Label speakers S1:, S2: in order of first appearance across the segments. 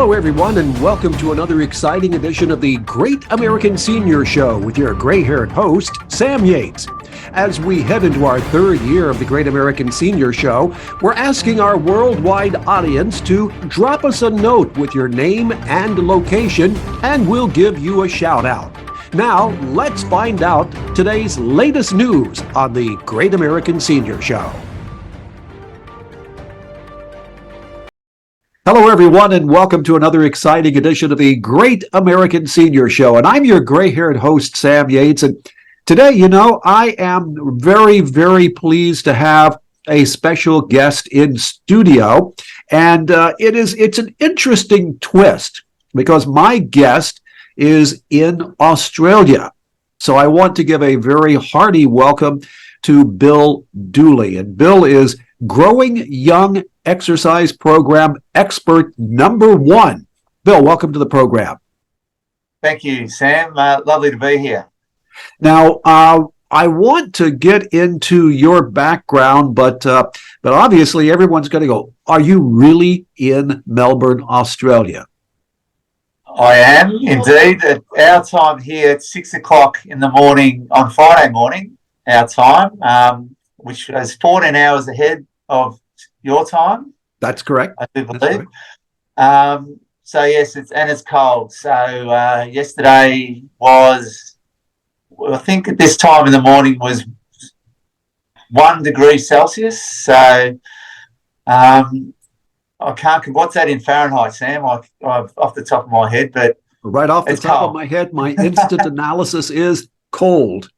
S1: Hello, everyone, and welcome to another exciting edition of the Great American Senior Show with your gray-haired host, Sam Yates. As we head into our third year of the Great American Senior Show, we're asking our worldwide audience to drop us a note with your name and location, and we'll give you a shout-out. Now, let's find out today's latest news on the Great American Senior Show. Hello, everyone, and welcome to another exciting edition of the Great American Senior Show. And I'm your gray-haired host, Sam Yates. And today, I am very, very pleased to have a special guest in studio. And it's an interesting twist because my guest is in Australia. So I want to give a very hearty welcome to Bill Dooley. And Bill is Growing Young Exercise Program Expert #1. Bill, welcome to the program.
S2: Thank you, Sam. Lovely to be here.
S1: Now, I want to get into your background, but obviously everyone's going to go, are you really in Melbourne, Australia?
S2: I am indeed. At our time here, it's 6 o'clock in the morning on Friday morning, our time, which is 14 hours ahead of your time.
S1: That's correct.
S2: I do believe. So yes, it's cold. So yesterday was, I think at this time in the morning was 1 degree Celsius. So I can't. What's that in Fahrenheit, Sam? I've off the top of my head, but
S1: right off the top of my head, my instant analysis is cold.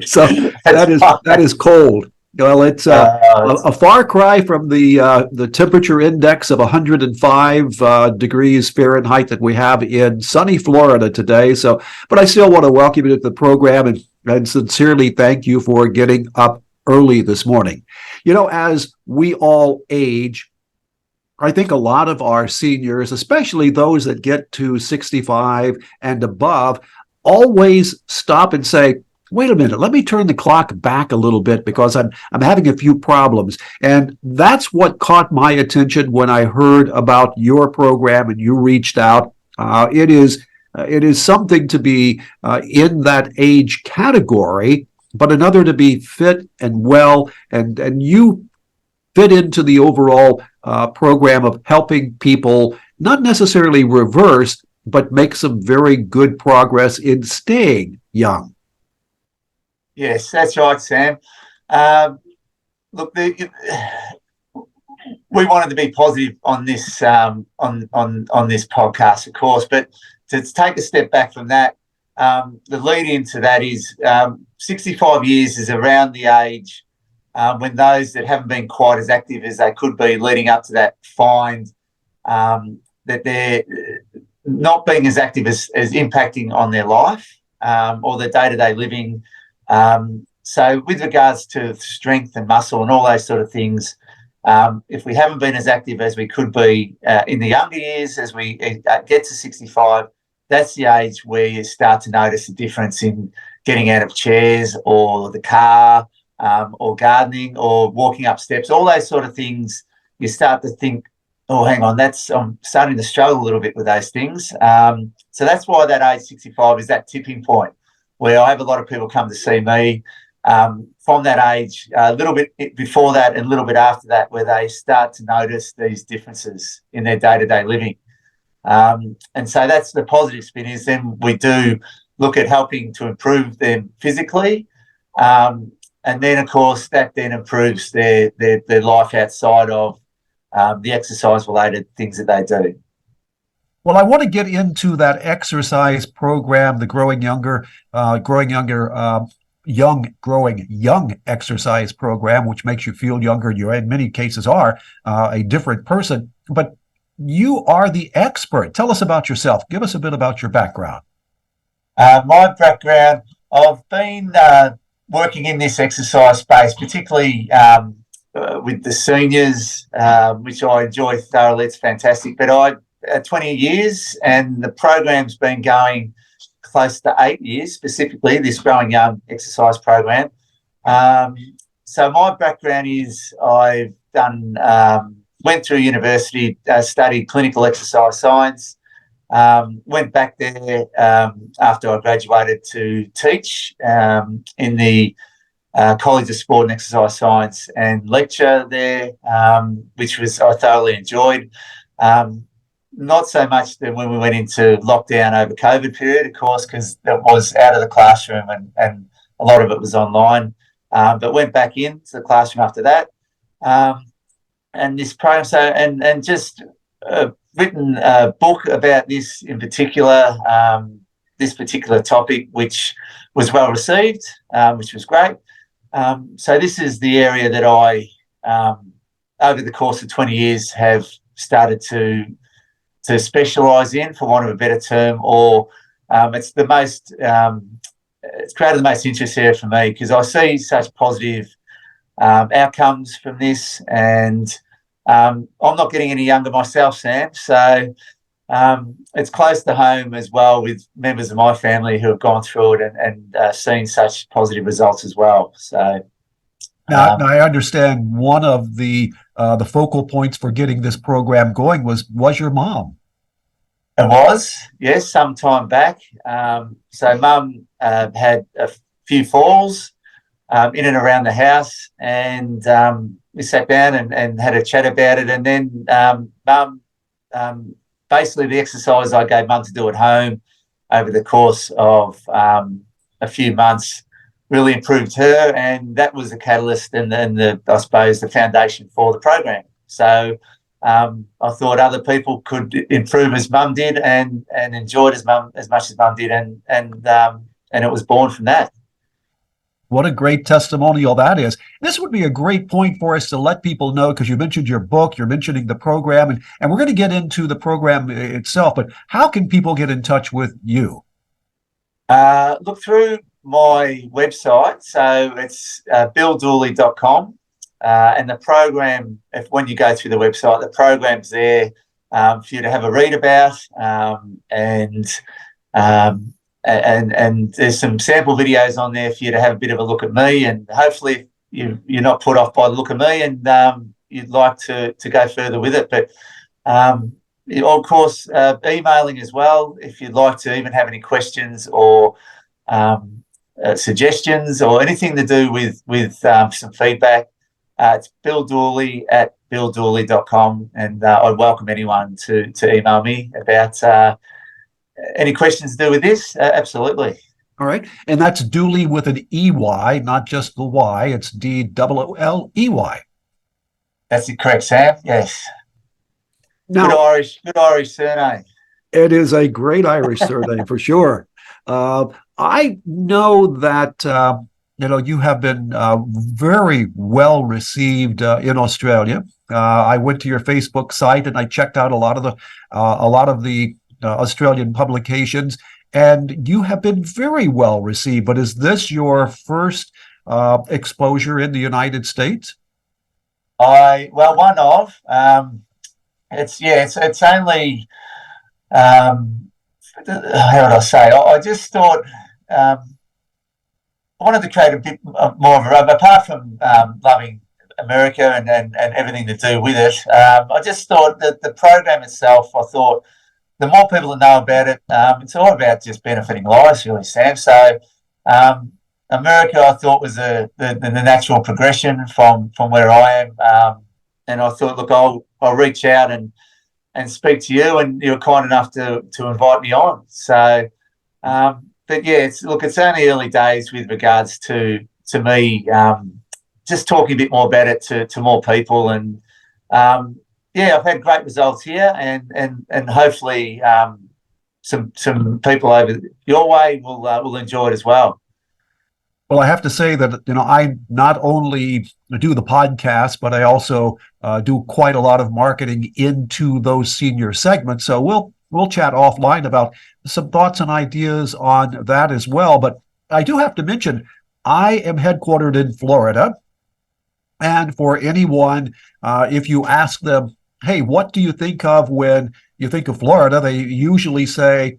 S1: So that is cold. Well, it's a far cry from the temperature index of 105 degrees Fahrenheit that we have in sunny Florida today. So, but I still want to welcome you to the program and sincerely thank you for getting up early this morning. As we all age, I think a lot of our seniors, especially those that get to 65 and above, always stop and say, wait a minute, let me turn the clock back a little bit because I'm having a few problems. And that's what caught my attention when I heard about your program and you reached out. It is something to be in that age category, but another to be fit and well, and you fit into the overall program of helping people not necessarily reverse, but make some very good progress in staying young.
S2: Yes, that's right, Sam. Look, we wanted to be positive on this on this podcast, of course, but to take a step back from that, the lead into that is 65 years is around the age when those that haven't been quite as active as they could be leading up to that find that they're not being as active as impacting on their life or their day-to-day living. So with regards to strength and muscle and all those sort of things, if we haven't been as active as we could be in the younger years, as we get to 65, that's the age where you start to notice a difference in getting out of chairs or the car or gardening or walking up steps, all those sort of things. You start to think, oh, hang on, I'm starting to struggle a little bit with those things. So that's why that age 65 is that tipping point, where I have a lot of people come to see me from that age, a little bit before that and a little bit after that, where they start to notice these differences in their day-to-day living. And so that's the positive spin, is then we do look at helping to improve them physically. And then, of course, that then improves their life outside of the exercise-related things that they do.
S1: Well, I want to get into that exercise program, the Growing Young exercise program, which makes you feel younger. You, in many cases, are a different person. But you are the expert. Tell us about yourself. Give us a bit about your background.
S2: My background, I've been working in this exercise space, particularly with the seniors, which I enjoy thoroughly. It's fantastic. But 20 years, and the program's been going close to 8 years, specifically this Growing Young exercise program. So my background is I've done went through university, studied clinical exercise science, went back there after I graduated to teach in the College of Sport and Exercise Science and lecture there, which I thoroughly enjoyed. Not so much that when we went into lockdown over COVID period, of course, because that was out of the classroom and a lot of it was online, but went back into the classroom after that. And this program, and just written a book about this in particular, this particular topic, which was well received, which was great. So this is the area that I, over the course of 20 years, have started to specialise in, for want of a better term, or it's the most, it's created the most interest area for me because I see such positive outcomes from this, and I'm not getting any younger myself, Sam, so it's close to home as well with members of my family who have gone through it and seen such positive results as well. So
S1: now I understand one of the focal points for getting this program going was your mom.
S2: It was, yes, some time back. So Mum had a few falls in and around the house, and we sat down and had a chat about it. And then Mum, basically the exercise I gave Mum to do at home over the course of a few months really improved her, and that was the catalyst and I suppose the foundation for the program. So I thought other people could improve as Mum did and enjoyed as much as Mum did, and it was born from that.
S1: What a great testimonial that is. This would be a great point for us to let people know, because you mentioned your book, you're mentioning the program, and we're going to get into the program itself, but how can people get in touch with you?
S2: Look through my website. So it's billdooley.com. And the program, when you go through the website, the program's there for you to have a read about, and there's some sample videos on there for you to have a bit of a look at me, and hopefully you're not put off by the look of me, and you'd like to go further with it. But of course, emailing as well if you'd like to even have any questions or suggestions or anything to do with some feedback. It's Bill Dooley at billdooley.com, and I'd welcome anyone to email me about any questions to do with this. Absolutely.
S1: All right. And that's Dooley with an EY, not just the Y. It's Dooley.
S2: That's it, correct, Sam. Yes.
S1: Now,
S2: good Irish surname.
S1: It is a great Irish surname for sure. I know that you have been very well received in Australia. I went to your Facebook site and I checked out a lot of the Australian publications, and you have been very well received. But is this your first exposure in the United States?
S2: One of. It's only. How would I say? I just thought. I wanted to create a bit more of a rub, apart from loving America and everything to do with it. I just thought that the program itself, I thought the more people that know about it, it's all about just benefiting lives, really, Sam. So America, I thought, was the natural progression from where I am. And I thought, look, I'll reach out and speak to you, and you were kind enough to invite me on. So, but yeah, it's only early days with regards to me just talking a bit more about it to more people, and I've had great results here, and hopefully some people over your way will enjoy it as well.
S1: Well, I have to say that I not only do the podcast, but I also do quite a lot of marketing into those senior segments. So we'll chat offline about some thoughts and ideas on that as well. But I do have to mention, I am headquartered in Florida, and for anyone, if you ask them, hey, what do you think of when you think of Florida? They usually say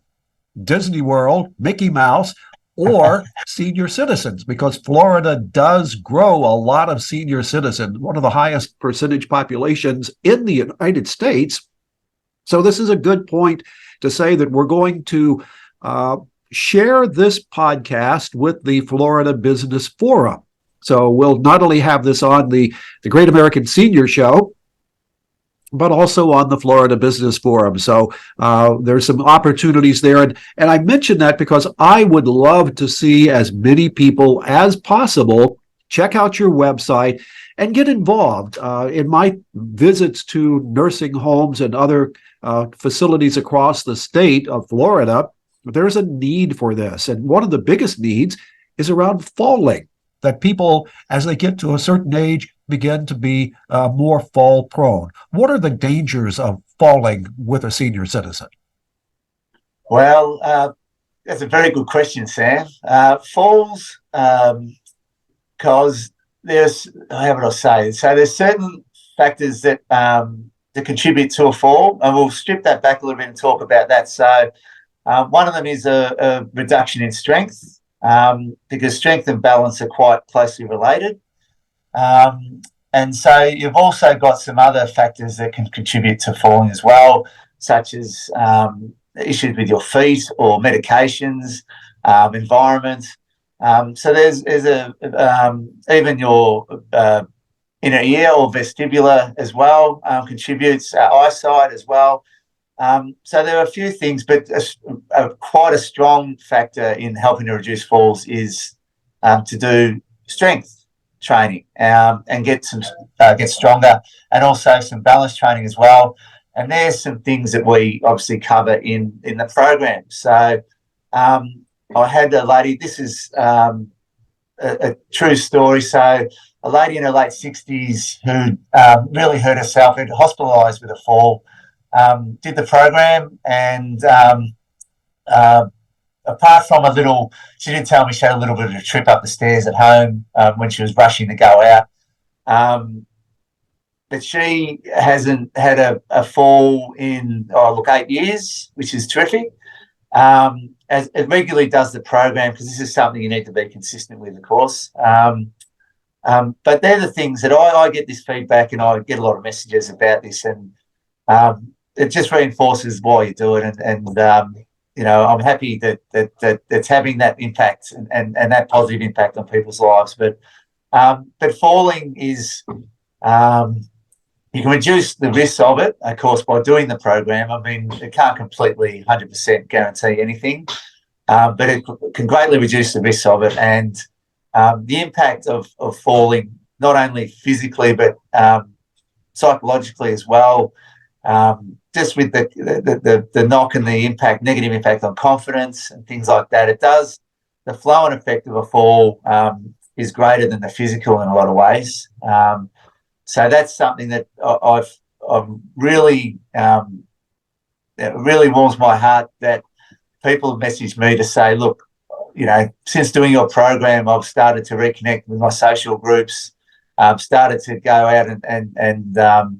S1: Disney World, Mickey Mouse, or senior citizens, because Florida does grow a lot of senior citizens, one of the highest percentage populations in the United States. So this is a good point to say that we're going to share this podcast with the Florida Business Forum. So we'll not only have this on the Great American Senior Show, but also on the Florida Business Forum. So there's some opportunities there. And I mention that because I would love to see as many people as possible check out your website and get involved. In my visits to nursing homes and other facilities across the state of Florida, there's a need for this. And one of the biggest needs is around falling, that people, as they get to a certain age, begin to be more fall prone. What are the dangers of falling with a senior citizen?
S2: Well, that's a very good question, Sam. Falls, because there's, how would I say? So there's certain factors that contribute to a fall, and we'll strip that back a little bit and talk about that. So one of them is a reduction in strength, because strength and balance are quite closely related. And so you've also got some other factors that can contribute to falling as well, such as issues with your feet or medications, environment. So there's even your inner ear or vestibular as well contributes, eyesight as well. So there are a few things, but quite a strong factor in helping to reduce falls is to do strength training and get stronger, and also some balance training as well. And there's some things that we obviously cover in the program. So I had a lady, this is a true story. So a lady in her late 60s who really hurt herself, had hospitalised with a fall, did the program, and apart from she did tell me she had a little bit of a trip up the stairs at home when she was rushing to go out. But she hasn't had a fall in, 8 years, which is terrific. As it regularly does the program, because this is something you need to be consistent with, of course. But they're the things that I get this feedback, and I get a lot of messages about this, and it just reinforces why you do it. And I'm happy that it's having that impact and that positive impact on people's lives. But falling is, you can reduce the risks of it, of course, by doing the program. I mean, it can't completely 100% guarantee anything, but it can greatly reduce the risks of it. And the impact of falling, not only physically, but psychologically as well, just with the knock and the negative impact on confidence and things like that. It does, the flow and effect of a fall is greater than the physical in a lot of ways. So that's something that I've really, it really warms my heart that people have messaged me to say, look, since doing your program, I've started to reconnect with my social groups, started to go out and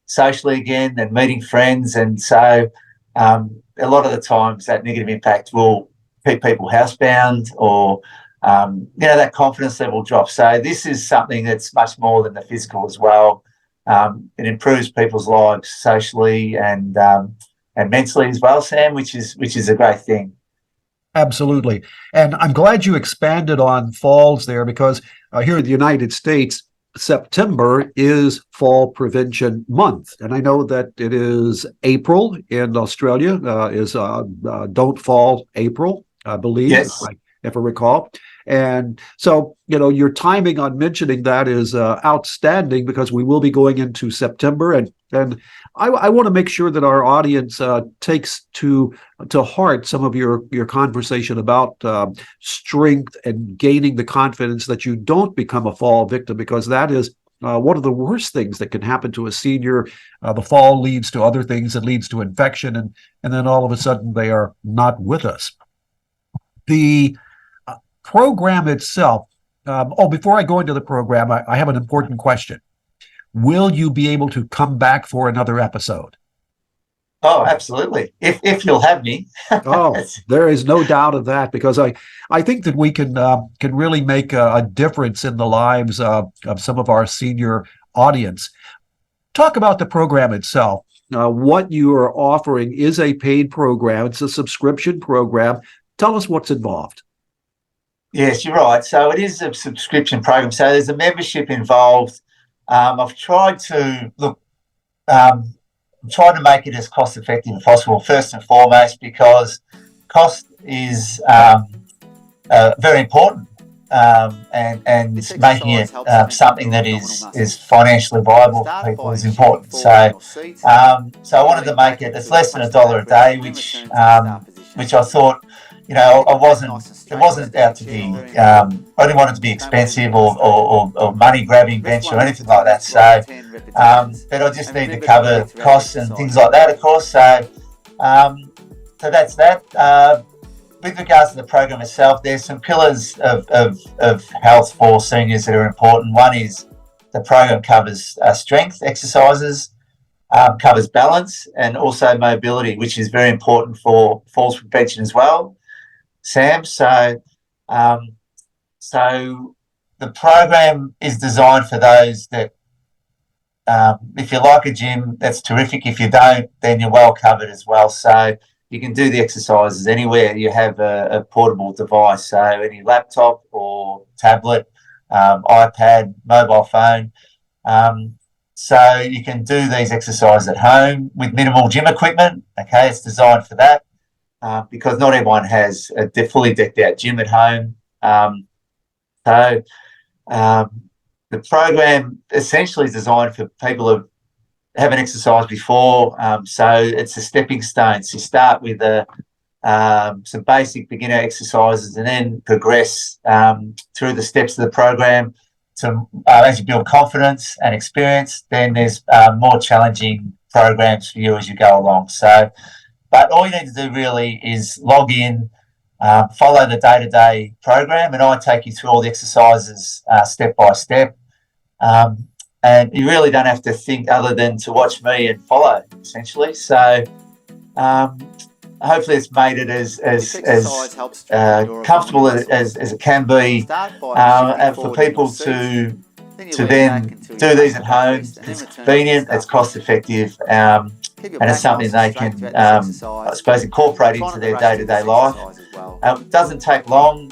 S2: socially again and meeting friends. And so a lot of the times that negative impact will keep people housebound, or that confidence level drops. So this is something that's much more than the physical as well. It improves people's lives socially and mentally as well, Sam, which is a great thing.
S1: Absolutely. And I'm glad you expanded on falls there, because here in the United States, September is Fall Prevention Month. And I know that it is April in Australia, is Don't Fall April, I believe,
S2: yes,
S1: if I recall. And so, your timing on mentioning that is outstanding, because we will be going into September. And I want to make sure that our audience takes to heart some of your conversation about strength and gaining the confidence that you don't become a fall victim, because that is one of the worst things that can happen to a senior. The fall leads to other things. It leads to infection, and then all of a sudden they are not with us. The program itself, before I go into the program, I have an important question. Will you be able to come back for another episode?
S2: Oh, absolutely. If you'll have me.
S1: Oh, there is no doubt of that, because I think that we can really make a difference in the lives of some of our senior audience. Talk about the program itself. What you are offering is a paid program. It's a subscription program. Tell us what's involved.
S2: Yes, you're right. So it is a subscription program. So there's a membership involved. I've tried to look. I'm trying to make it as cost effective as possible. First and foremost, because cost is very important, and making it something that is financially viable for people is important. So I wanted to make it. It's less than $1 a day, which I thought, it wasn't out to be. I didn't want it to be expensive or money grabbing venture or anything like that. So, but I just need to cover costs and things like that, of course. So that's that. With regards to the program itself, there's some pillars of health for seniors that are important. One is the program covers strength exercises, covers balance, and also mobility, which is very important for falls prevention as well, Sam. So the program is designed for those that, if you like a gym, that's terrific. If you don't, then you're well covered as well. So you can do the exercises anywhere you have a portable device, so any laptop or tablet, iPad, mobile phone. So you can do these exercises at home with minimal gym equipment. Okay, it's designed for that, because not everyone has a fully decked out gym at home. So the program essentially is designed for people who haven't exercised before, so it's a stepping stone. So you start with some basic beginner exercises and then progress through the steps of the program to as you build confidence and experience. Then there's more challenging programs for you as you go along. So, but all you need to do really is log in, follow the day-to-day program, and I take you through all the exercises step by step. And you really don't have to think other than to watch me and follow, essentially. So hopefully it's made it as comfortable as it can be, and for people to then do these at home. It's convenient, it's cost effective, and it's something they can, I suppose, incorporate into their day-to-day life. It doesn't take long.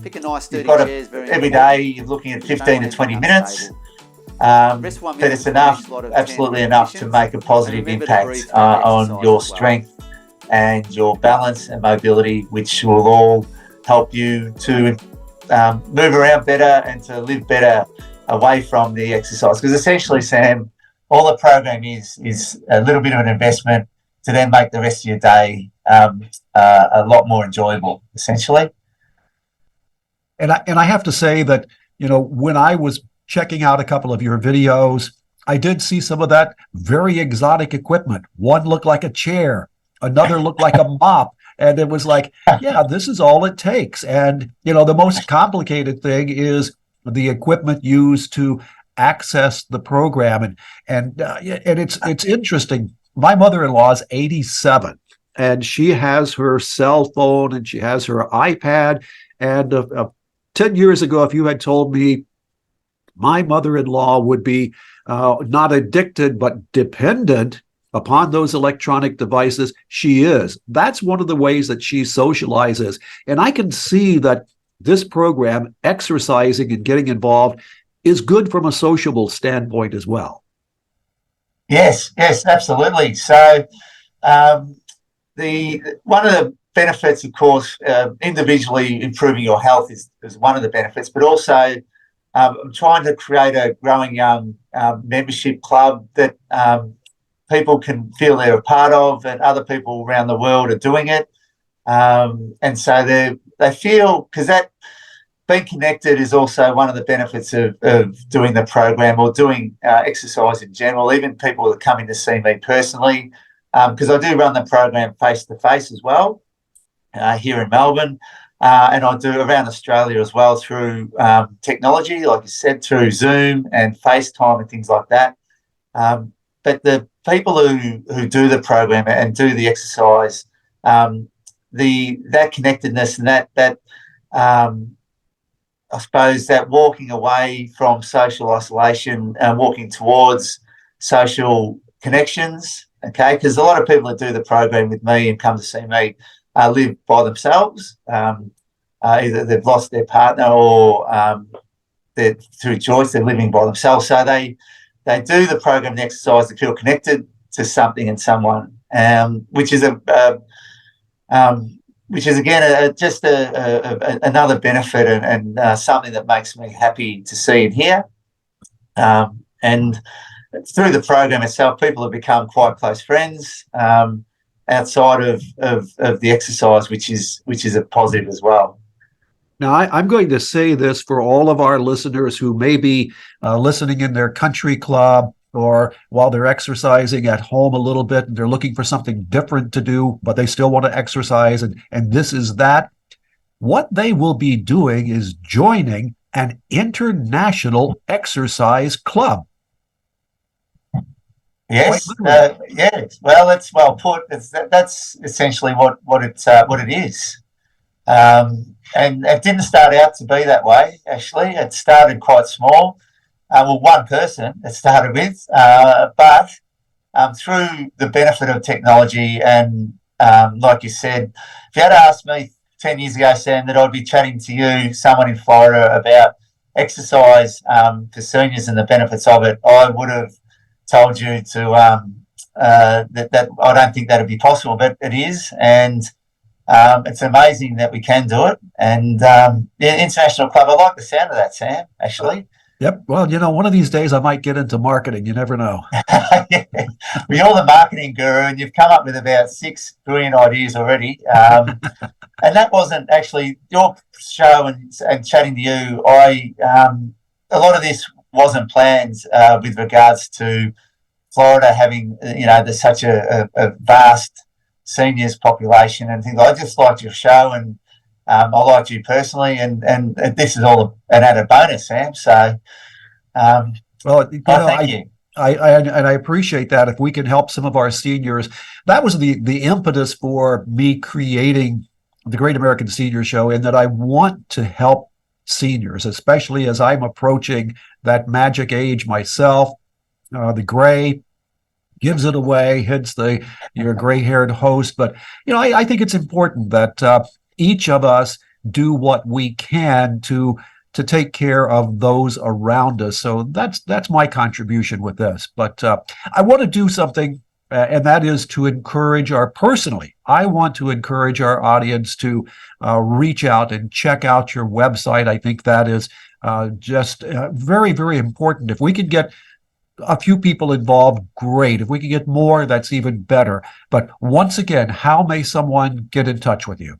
S2: You've got every day you're looking at 15 to 20 minutes. But it's enough, absolutely enough, to make a positive impact on your strength and your balance and mobility, which will all help you to move around better and to live better away from the exercise. Because essentially, Sam, all the program is a little bit of an investment to then make the rest of your day a lot more enjoyable, essentially.
S1: And I have to say that, when I was checking out a couple of your videos, I did see some of that very exotic equipment. One looked like a chair, another looked like a mop, and it was like, yeah, this is all it takes. And the most complicated thing is the equipment used to access the program, and it's interesting. My mother-in-law is 87, and she has her cell phone and she has her iPad. And 10 years ago, if you had told me my mother-in-law would be not addicted, but dependent upon those electronic devices, she is. That's one of the ways that she socializes. And I can see that this program, exercising and getting involved, is good from a sociable standpoint as well.
S2: Yes, absolutely. So the one of the benefits, of course, individually improving your health is one of the benefits, but also I'm trying to create a growing young membership club that people can feel they're a part of, and other people around the world are doing it. And so they feel, because that being connected is also one of the benefits of doing the program or doing exercise in general, even people that come in to see me personally, because I do run the program face-to-face as well here in Melbourne. And I do around Australia as well through technology, like you said, through Zoom and FaceTime and things like that. but the people who do the program and do the exercise, that connectedness and that I suppose that walking away from social isolation and walking towards social connections, okay, because a lot of people that do the program with me and come to see me live by themselves. Either they've lost their partner or they're through choice, they're living by themselves. So they do the program and the exercise to feel connected to something and someone, which is again just another benefit and something that makes me happy to see and hear. And through the program itself, people have become quite close friends outside of the exercise, which is a positive as well.
S1: Now, I'm going to say this for all of our listeners who may be listening in their country club or while they're exercising at home a little bit and they're looking for something different to do, but they still want to exercise, and this is that. What they will be doing is joining an international exercise club.
S2: Yes, yes. Well, that's well put. That's essentially what it is. And it didn't start out to be that way, actually. It started quite small. One person it started with, but through the benefit of technology and, like you said, if you had asked me 10 years ago, Sam, that I'd be chatting to you, someone in Florida, about exercise for seniors and the benefits of it, I would have told you to that I don't think that'd be possible, but it is. And it's amazing that we can do it. And the International Club, I like the sound of that, Sam, actually.
S1: Yep. Well, one of these days I might get into marketing. You never know.
S2: Yeah. Well, you're the marketing guru, and you've come up with about 6 brilliant ideas already. And that wasn't actually your show and chatting to you. A lot of this wasn't planned with regards to Florida having, there's such a vast seniors population and things. I just liked your show, and I liked you personally, and this is all an added bonus, Sam. So, thank you.
S1: I appreciate that. If we can help some of our seniors, that was the impetus for me creating the Great American Senior Show, in that I want to help seniors, especially as I'm approaching that magic age myself. The gray gives it away, hence your gray-haired host. But I think it's important that each of us do what we can to take care of those around us. So that's my contribution with this. But I want to do something, and that is to encourage I want to encourage our audience to reach out and check out your website. I think that is just very, very important. If we could get a few people involved, great. If we can get more, that's even better. But once again, how may someone get in touch with you?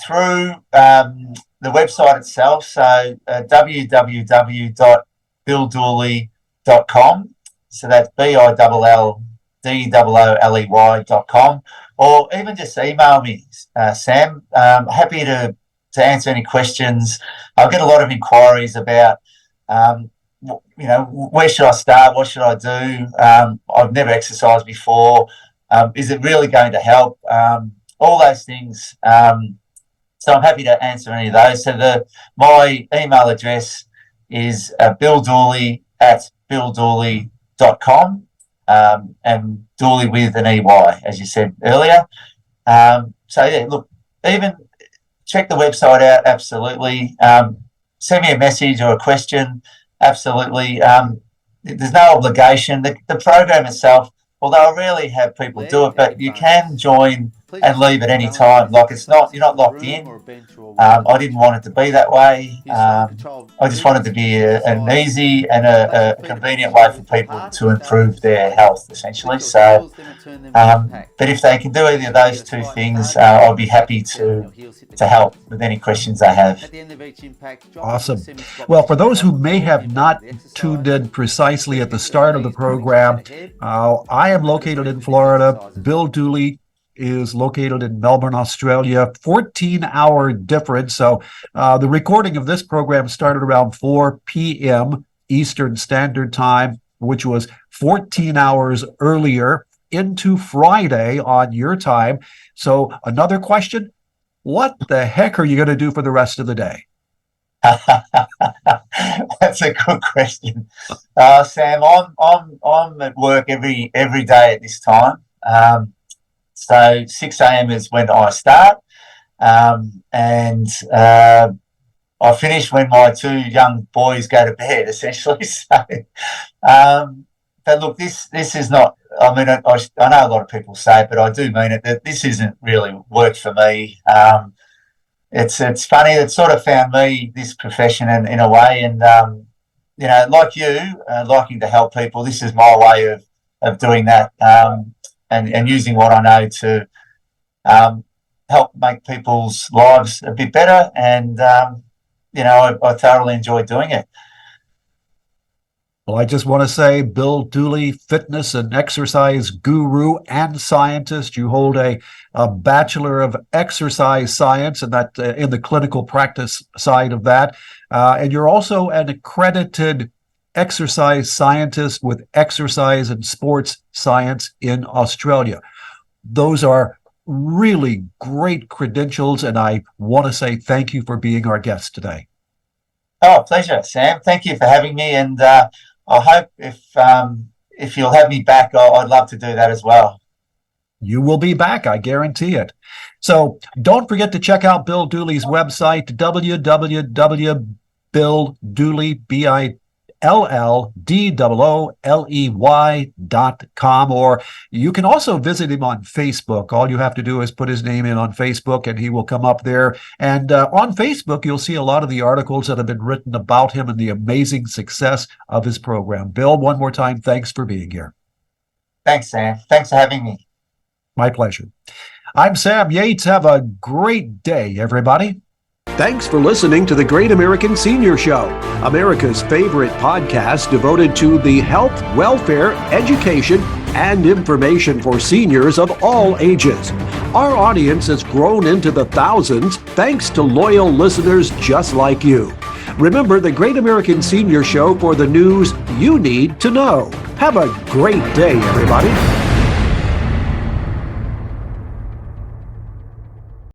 S2: Through the website itself, so www.billdooley.com. So that's BILLDOOLEY.com, or even just email me, Sam. Happy to answer any questions. I'll get a lot of inquiries about where should I start? What should I do? I've never exercised before. Is it really going to help? All those things. So I'm happy to answer any of those. So my email address is billdooley@billdooley.com, and Dooley with an EY, as you said earlier. So yeah, look, even check the website out. Absolutely. Send me a message or a question. Absolutely. There's no obligation. The program itself, although I rarely have people do it, but you can join and leave at any time. Like you're not locked in. I didn't want it to be that way. I just wanted to be an easy and a convenient way for people to improve their health, essentially. So, but if they can do either of those two things, I'll be happy to help with any questions they have.
S1: Awesome. Well, for those who may have not tuned in precisely at the start of the program, I am located in Florida. Bill Dooley is located in Melbourne, Australia, 14-hour difference. So the recording of this program started around 4 p.m. Eastern Standard Time, which was 14 hours earlier into Friday on your time. So another question, what the heck are you going to do for the rest of the day?
S2: That's a good question, Sam. I'm at work every day at this time. So 6 a.m. is when I start, and I finish when my two young boys go to bed, essentially. So, but look, this is not. I mean, I know a lot of people say it, but I do mean it, that this isn't really work for me. It's funny, it sort of found me, this profession, in a way, and like you, liking to help people. This is my way of doing that, and using what I know to help make people's lives a bit better. And I thoroughly enjoy doing it.
S1: Well, I just want to say, Bill Dooley, fitness and exercise guru and scientist. You hold a Bachelor of Exercise Science, and that in the clinical practice side of that. And you're also an accredited exercise scientist with exercise and sports science in Australia. Those are really great credentials, and I want to say thank you for being our guest today.
S2: Oh, pleasure, Sam. Thank you for having me, and I hope if you'll have me back, I'd love to do that as well.
S1: You will be back, I guarantee it. So don't forget to check out Bill Dooley's website, www.BillDooley.com, or you can also visit him on Facebook. All you have to do is put his name in on Facebook and he will come up there. And on Facebook, you'll see a lot of the articles that have been written about him and the amazing success of his program. Bill, one more time, thanks for being here.
S2: Thanks, Sam. Thanks for having me.
S1: My pleasure. I'm Sam Yates. Have a great day, everybody. Thanks for listening to the Great American Senior Show, America's favorite podcast devoted to the health, welfare, education, and information for seniors of all ages. Our audience has grown into the thousands thanks to loyal listeners just like you. Remember the Great American Senior Show for the news you need to know. Have a great day, everybody.